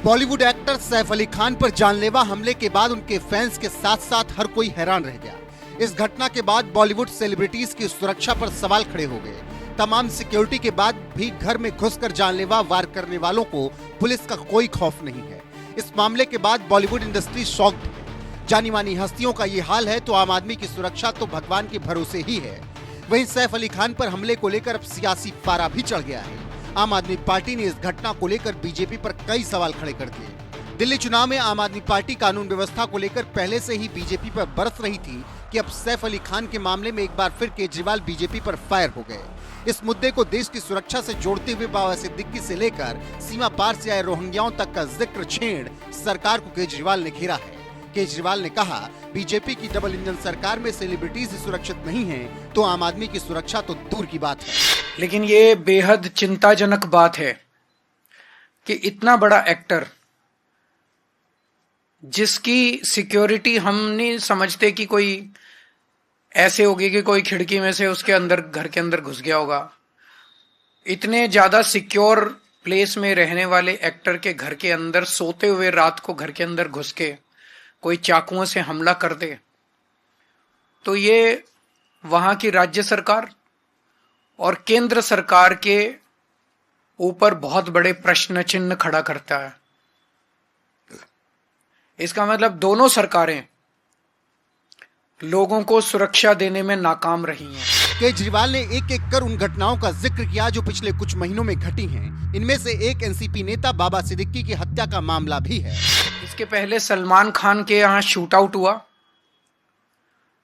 Bollywood actor Saif Ali Khan पर जानलेवा हमले के बाद उनके फैंस के साथ साथ हर कोई हैरान रह गया। इस घटना के बाद बॉलीवुड सेलिब्रिटीज की सुरक्षा पर सवाल खड़े हो गए। तमाम सिक्योरिटी के बाद भी घर में घुसकर जानलेवा वार करने वालों को पुलिस का कोई खौफ नहीं है। इस मामले के बाद बॉलीवुड इंडस्ट्री शॉक्ड है। जानी मानी हस्तियों का ये हाल है तो आम आदमी की सुरक्षा तो भगवान के भरोसे ही है। वहीं सैफ अली खान पर हमले को लेकर अब सियासी पारा भी चढ़ गया है। आम आदमी पार्टी ने इस घटना को लेकर बीजेपी पर कई सवाल खड़े कर दिए। दिल्ली चुनाव में आम आदमी पार्टी कानून व्यवस्था को लेकर पहले से ही बीजेपी पर बरस रही थी कि अब सैफ अली खान के मामले में एक बार फिर केजरीवाल बीजेपी पर फायर हो गए। इस मुद्दे को देश की सुरक्षा से जोड़ते हुए बाबा सिद्दीकी से लेकर सीमा पार से आए रोहिंग्याओं तक का जिक्र छेड़ सरकार को केजरीवाल ने घेरा है। केजरीवाल ने कहा, बीजेपी की डबल इंजन सरकार में सेलिब्रिटीज सुरक्षित नहीं हैं, तो आम आदमी की सुरक्षा तो दूर की बात है। लेकिन ये बेहद चिंताजनक बात है कि इतना बड़ा एक्टर जिसकी सिक्योरिटी हम नहीं समझते कि कोई ऐसे होगी कि कोई खिड़की में से उसके अंदर घर के अंदर घुस गया होगा। इतने ज्यादा सिक्योर प्लेस में रहने वाले एक्टर के घर के अंदर सोते हुए रात को घर के अंदर घुस के कोई चाकुओं से हमला कर दे, तो ये वहां की राज्य सरकार और केंद्र सरकार के ऊपर बहुत बड़े प्रश्न चिन्ह खड़ा करता है। इसका मतलब दोनों सरकारें लोगों को सुरक्षा देने में नाकाम रही हैं। केजरीवाल ने एक एक कर उन घटनाओं का जिक्र किया जो पिछले कुछ महीनों में घटी हैं। इनमें से एक एनसीपी नेता बाबा सिद्दीकी की हत्या का मामला भी है। इसके पहले सलमान खान के यहाँ शूट आउट हुआ,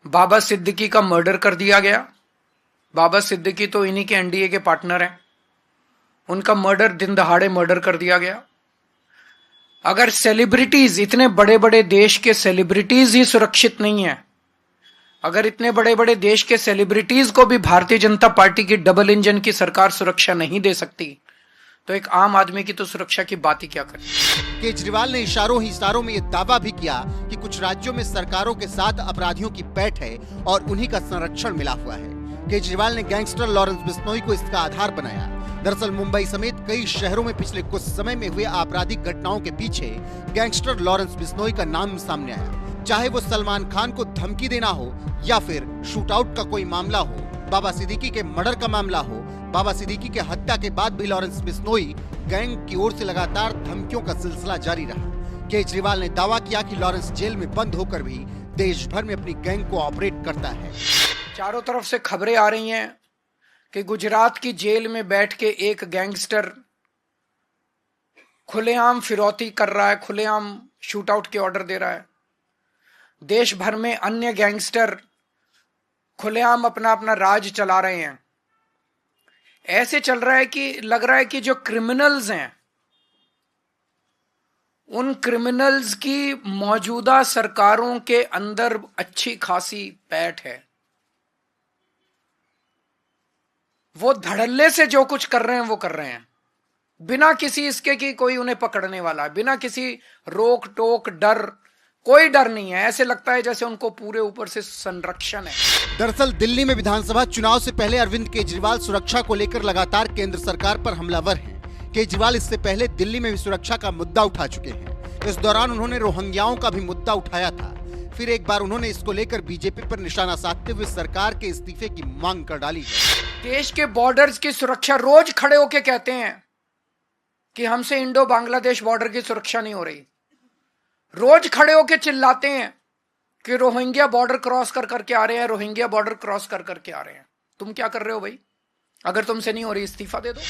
बाबा सिद्दीकी का मर्डर कर दिया गया। बाबा सिद्दीकी तो इन्हीं के एनडीए के पार्टनर हैं, उनका मर्डर दिन दहाड़े मर्डर कर दिया गया। अगर सेलिब्रिटीज, इतने बड़े बड़े देश के सेलिब्रिटीज ही सुरक्षित नहीं है, अगर इतने बड़े बड़े देश के सेलिब्रिटीज को भी भारतीय जनता पार्टी की डबल इंजन की सरकार सुरक्षा नहीं दे सकती, तो एक आम आदमी की तो सुरक्षा की बात ही क्या करें। केजरीवाल ने इशारों में यह दावा भी किया कि कुछ राज्यों में सरकारों के साथ अपराधियों की पैठ है और उन्हीं का संरक्षण मिला हुआ है। केजरीवाल ने गैंगस्टर लॉरेंस बिश्नोई को इसका आधार बनाया। दरअसल मुंबई समेत कई शहरों में पिछले कुछ समय में हुए आपराधिक घटनाओं के पीछे गैंगस्टर लॉरेंस बिश्नोई का नाम सामने आया। चाहे वो सलमान खान को धमकी देना हो या फिर शूटआउट का कोई मामला हो, बाबा सिद्दीकी के मर्डर का मामला हो, बाबा सिद्दीकी के हत्या के बाद भी लॉरेंस बिश्नोई गैंग की ओर से लगातार धमकियों का सिलसिला जारी रहा। केजरीवाल ने दावा किया कि लॉरेंस जेल में बंद होकर भी देश भर में अपनी गैंग को ऑपरेट करता है। चारों तरफ से खबरें आ रही हैं कि गुजरात की जेल में बैठ के एक गैंगस्टर खुलेआम फिरौती कर रहा है, खुलेआम शूटआउट के ऑर्डर दे रहा है। देश भर में अन्य गैंगस्टर खुलेआम अपना अपना राज चला रहे हैं। ऐसे चल रहा है कि लग रहा है कि जो क्रिमिनल्स हैं, उन क्रिमिनल्स की मौजूदा सरकारों के अंदर अच्छी खासी पैठ है। वो धड़ल्ले से जो कुछ कर रहे हैं वो कर रहे हैं, बिना किसी इसके कि कोई उन्हें पकड़ने वाला, बिना किसी रोक टोक डर, कोई डर नहीं है। ऐसे लगता है जैसे उनको पूरे ऊपर से संरक्षण है। दरअसल दिल्ली में विधानसभा चुनाव से पहले अरविंद केजरीवाल सुरक्षा को लेकर लगातार केंद्र सरकार पर हमलावर हैं। केजरीवाल इससे पहले दिल्ली में भी सुरक्षा का मुद्दा उठा चुके हैं। इस दौरान उन्होंने रोहिंग्याओं का भी मुद्दा उठाया था। फिर एक बार उन्होंने इसको लेकर बीजेपी पर निशाना साधते हुए सरकार के इस्तीफे की मांग कर डाली है। देश के बॉर्डर्स की सुरक्षा रोज खड़े होके कहते हैं कि हमसे इंडो बांग्लादेश बॉर्डर की सुरक्षा नहीं हो रही। रोज खड़े होके चिल्लाते हैं कि रोहिंग्या बॉर्डर क्रॉस कर करके आ रहे हैं, रोहिंग्या बॉर्डर क्रॉस कर करके आ रहे हैं। तुम क्या कर रहे हो भाई? अगर तुमसे नहीं हो रही इस्तीफा दे दो।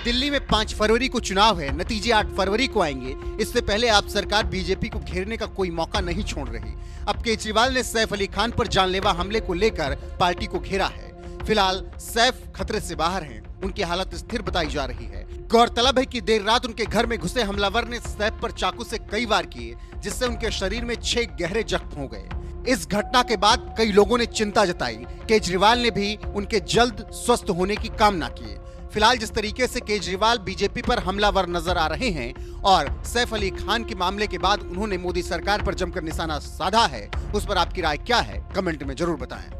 दिल्ली में 5 फरवरी को चुनाव है, नतीजे 8 फरवरी को आएंगे। इससे पहले आप सरकार बीजेपी को घेरने का कोई मौका नहीं छोड़ रही। अब केजरीवाल ने सैफ अली खान पर जानलेवा हमले को लेकर पार्टी को घेरा है। फिलहाल सैफ खतरे से बाहर हैं, उनकी हालत स्थिर बताई जा रही है। गौरतलब है कि देर रात उनके घर में घुसे हमलावर ने सैफ पर चाकू से कई वार किए, जिससे उनके शरीर में 6 गहरे जख्म हो गए। इस घटना के बाद कई लोगों ने चिंता जताई। केजरीवाल ने भी उनके जल्द स्वस्थ होने की कामना की। फिलहाल जिस तरीके से केजरीवाल बीजेपी पर हमलावर नजर आ रहे हैं और सैफ अली खान के मामले के बाद उन्होंने मोदी सरकार पर जमकर निशाना साधा है, उस पर आपकी राय क्या है? कमेंट में जरूर बताएं।